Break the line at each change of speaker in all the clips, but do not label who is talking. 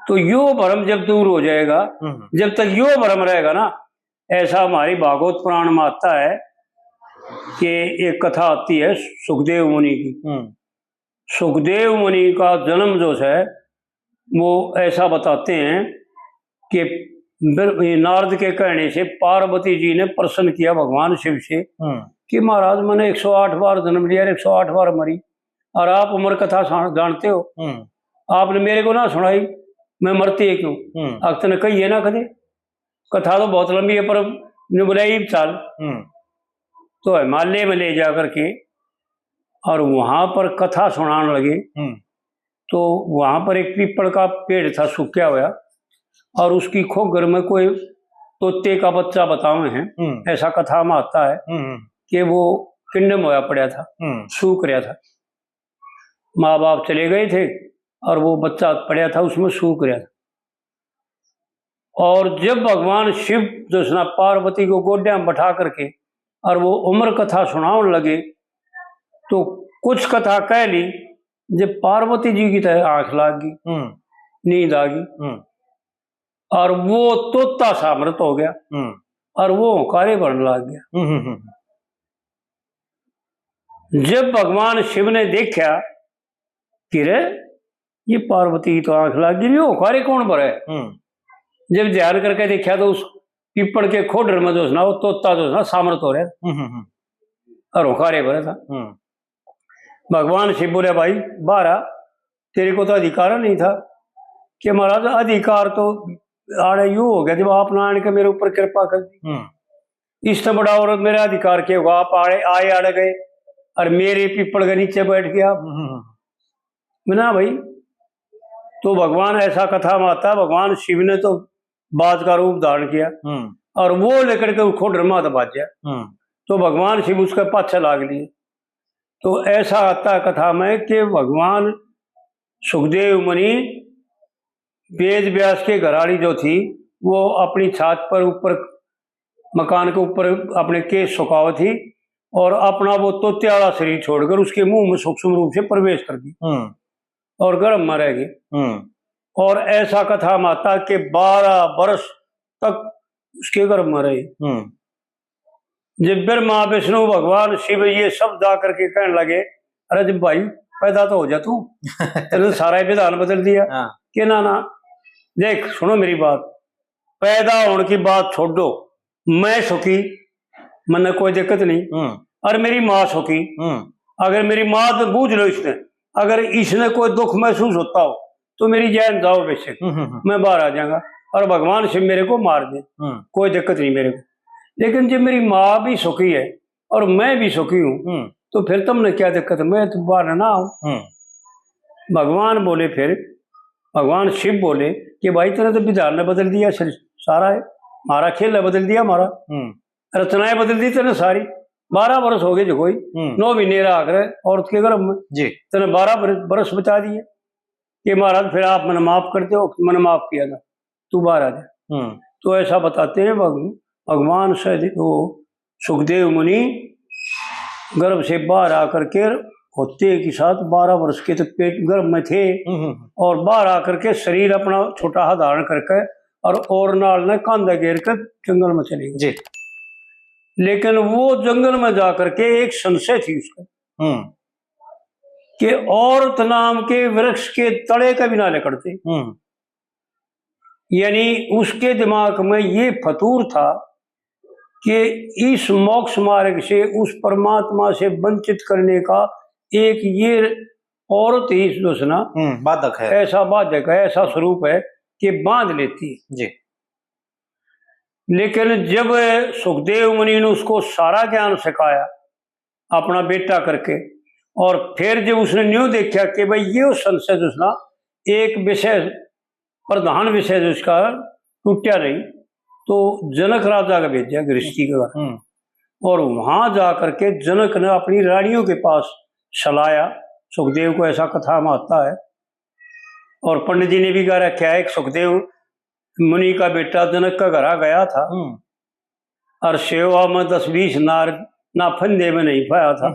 तो यो भ्रम जब दूर हो जाएगा, जब तक यो भ्रम रहेगा ना, ऐसा हमारी भागवत पुराण में आता है कि एक कथा आती है सुखदेव मुनि की। सुखदेव मुनि का जन्म जो है वो ऐसा बताते हैं कि नारद के कहने से पार्वती जी ने प्रश्न किया भगवान शिव से कि महाराज मैंने 108 बार जन्म लिया, 108 बार मरी, और आप उम्र कथा जानते हो, आपने मेरे को ना सुनाई, मैं मरती है क्यों? अब तने कही है ना कदे, कथा तो बहुत लंबी है पर बुलाई चाल। तो हिमालय में ले जा करके और वहां पर कथा सुनाने लगे। तो वहां पर एक पीपल का पेड़ था सूखा हुआ, और उसकी खोगर में कोई तोते का बच्चा बतावे हैं, ऐसा कथा में आता है कि वो किंडम होया पड़ा था, सूख रहा था, माँ बाप चले गए थे और वो बच्चा पड़ा था उसमें सूख रहा था। और जब भगवान शिव जो है पार्वती को गोड्या में बैठा करके और वो उम्र कथा सुनाने लगे, तो कुछ कथा कह ली, जब पार्वती जी की तरह आंख लाग गई, नींद आ गई, और वो तोता सामृत हो गया और वो कार्य बनने लग गया। जब भगवान शिव ने देखा कि रे ये पार्वती की तो आंख लाग गई, वो कार्य कौन भरे, जब ध्यान करके देखा तो उस पीपड़ के खोडर में जो है ना वो तोता जो है ना सामृत हो रहा और वो कार्य भरा था। भगवान शिव बोले भाई बाहर आ, तेरे को तो अधिकार नहीं था। कि महाराज अधिकार तो आड़े यू हो गया जब आप नारायण के मेरे ऊपर कृपा कर दी, इससे बड़ा और मेरा अधिकार क्या होगा, आप आए आड़े गए और मेरे पीपड़ के नीचे बैठ गया। ना भाई, तो भगवान ऐसा कथा में आता है, भगवान शिव ने तो बाज का रूप धारण किया और वो लेकर के खोडर मात बाजा, तो भगवान शिव उसके पाछे लाग लिए। तो ऐसा आता है कथा में कि भगवान सुखदेव मुनि वेद व्यास के घराड़ी जो थी वो अपनी छात पर ऊपर मकान के ऊपर अपने केस सुखाव थी और अपना वो तोते वाला शरीर छोड़कर उसके मुंह में सूक्ष्म रूप से प्रवेश कर दी और गर्भ में रह गई। और ऐसा कथा माता के 12 वर्ष तक उसके गर्भ में रहे। जब ब्रह्मा विष्णु भगवान शिव ये सब जा करके कहने लगे, अरे जब भाई पैदा तो हो जा तू, तेरे सारा विधान बदल दिया। कि ना देख सुनो मेरी बात, पैदा होने की बात छोड़ दो, मैं सुखी, मैंने कोई दिक्कत नहीं, और मेरी माँ सुखी, अगर मेरी माँ तो बूझ लो इसने, अगर इसने कोई दुख महसूस होता हो तो मेरी जान जाओ बेशक, मैं बाहर आ जाऊंगा और भगवान शिव मेरे को मार दे, कोई दिक्कत नहीं मेरे को। लेकिन जब मेरी माँ भी सुखी है और मैं भी सुखी हूं तो फिर तुमने क्या दिक्कत है, मैं तो बाहर ना आऊं। भगवान बोले, फिर भगवान शिव बोले कि भाई तेने तो विधान ने बदल दिया, सारा है हमारा खेल है बदल दिया, हमारा रचनाएं बदल दी तेने सारी। 12 वर्ष हो गए जो कोई 9 महीने राख रहे औरत के गर्भ में जी, तेने 12 वर्ष बचा दिए कि महाराज फिर आप मैंने माफ करते हो, मैंने माफ किया था, तू बाहर आ जा। तो ऐसा बताते हैं भगवान से वो सुखदेव मुनि गर्भ से बाहर आकर के होते के साथ 12 वर्ष के तक पेट गर्भ में थे और बाहर आकर के शरीर अपना छोटा हाथ धारण करके और नाल ने कांधा घेर कर जंगल में चले गए। लेकिन वो जंगल में जाकर के एक संशय थी उसका कि औरत नाम के वृक्ष के तले कभी ना निकलते, यानी उसके दिमाग में ये फतूर था कि इस मोक्ष मार्ग से उस परमात्मा से वंचित करने का एक ये औरत ही सोचना बाधक है, ऐसा बाधक है, ऐसा स्वरूप है कि बांध लेती है जी। लेकिन जब सुखदेव मुनि ने उसको सारा ज्ञान सिखाया अपना बेटा करके, और फिर जब उसने न्यू देखा कि भाई ये संशय जो एक विषय प्रधान विषय जो उसका टूटा नहीं, तो जनक राजा का भेजा गृहस्थी के घर, और वहां जाकर के जनक ने अपनी रानियों के पास सलाया सुखदेव को, ऐसा कथा में आता है। और पंडित जी ने भी कह रखा है, सुखदेव मुनि का बेटा जनक का घर आ गया था और सेवा में 10-20 नार ना फंदे में नहीं पाया था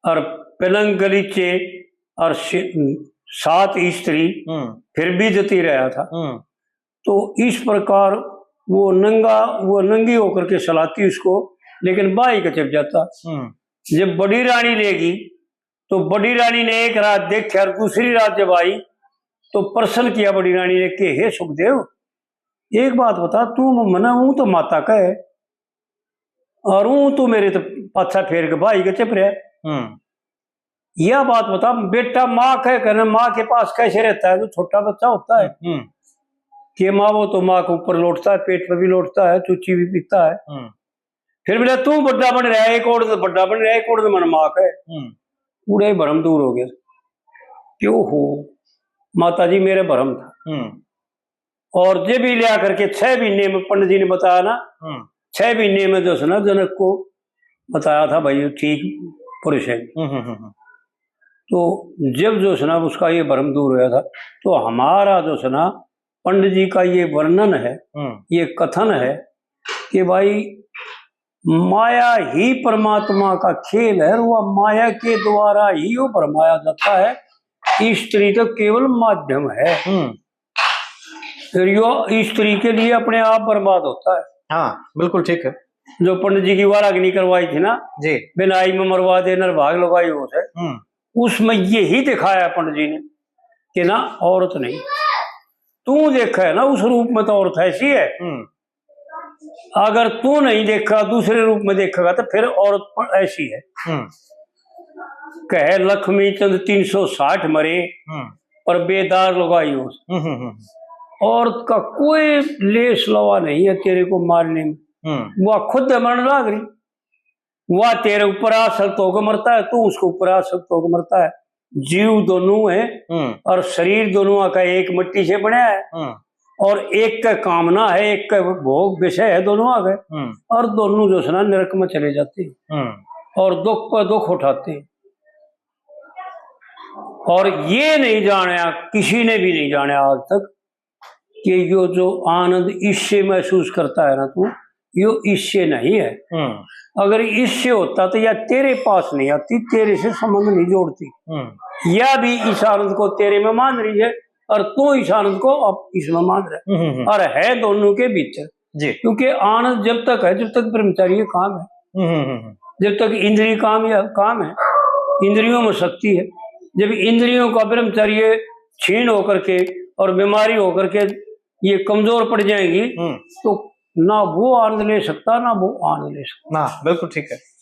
और पलंग गलीचे और 7 स्त्री फिर भी जती रहा था। तो इस प्रकार वो नंगी होकर के सलाती उसको, लेकिन बाई का चप जाता। जब बड़ी रानी लेगी तो बड़ी रानी ने एक रात देखा, और दूसरी रात जब आई तो प्रश्न किया बड़ी रानी ने कि हे सुखदेव, एक बात बता, तू मना हूं तो माता का है और हूं तो मेरे तो पाछा फेर के भाई के चप रहा। यह बात बता, बेटा माँ का कहना माँ के पास कैसे रहता है? जो छोटा बच्चा होता है कि माँ वो तो माँ के ऊपर लौटता है, पेट पर भी लौटता है, चूची भी पीता है। फिर बोला तू बड्डा बन रहा है, एक और बड्डा बन रहा है, एक और मन माँ का है। पूरा ही भरम दूर हो गया। क्यों हो माता जी, मेरे भरम था। और जब भी लिया करके 6 महीने में पंडित जी ने बताया ना, 6 महीने में जो है ना जनक को बताया था भाई ठीक पुरुष है। तो जब जो है ना उसका ये भ्रम दूर हुआ था, तो हमारा जो है ना पंडित जी का ये वर्णन है, ये कथन है कि भाई माया ही परमात्मा का खेल है, वह माया के द्वारा ही वो भरमाया जाता है। स्त्री तो केवल माध्यम है। फिर यो स्त्री के लिए अपने आप बर्बाद होता है।
हाँ बिल्कुल ठीक है।
जो पंडित जी की वाराग्नि करवाई थी ना
जी,
बिनाई में मरवा दे नरभाग लगाई हो से, उसमें यही दिखाया पंडित जी ने कि ना औरत नहीं, तू देखा है ना उस रूप में तो औरत ऐसी है। अगर तू नहीं देखा दूसरे रूप में देखेगा तो फिर औरत ऐसी है। कहे लक्ष्मी चंद 360 मरे पर बेदार लगाई हो। औरत का कोई लेस लवा नहीं है तेरे को मारने में। वह खुद मरने लाग रही, वह तेरे ऊपर आसक्त होकर मरता है, तू उसके ऊपर आसक्त होकर मरता है। जीव दोनों है और शरीर दोनों का एक मिट्टी से बना है, और एक का कामना है, एक का भोग विषय है, दोनों आ गए और दोनों जो है ना नरक में चले जाते हैं और दुख पर दुख उठाते हैं। और ये नहीं जाना, किसी ने भी नहीं जाना आज तक कि यो जो आनंद इससे महसूस करता है ना तू, यो इससे नहीं है। अगर इससे होता तो या तेरे पास नहीं आती, तेरे से संबंध नहीं जोड़ती, या भी इस आनंद को तेरे में मान रही है और तू इस आनंद को अब इसमें मान रहे, और है दोनों के भीतर जी। क्योंकि आनंद जब तक है, जब तक ब्रह्मचारी काम है, जब तक इंद्रिय काम है, इंद्रियों में शक्ति है। जब इंद्रियों का ब्रह्मचर्य क्षीण होकर के और बीमारी होकर के ये कमजोर पड़ जाएंगी, तो ना वो आनंद ले सकता ना वो आनंद ले सकता।
ना बिल्कुल ठीक है।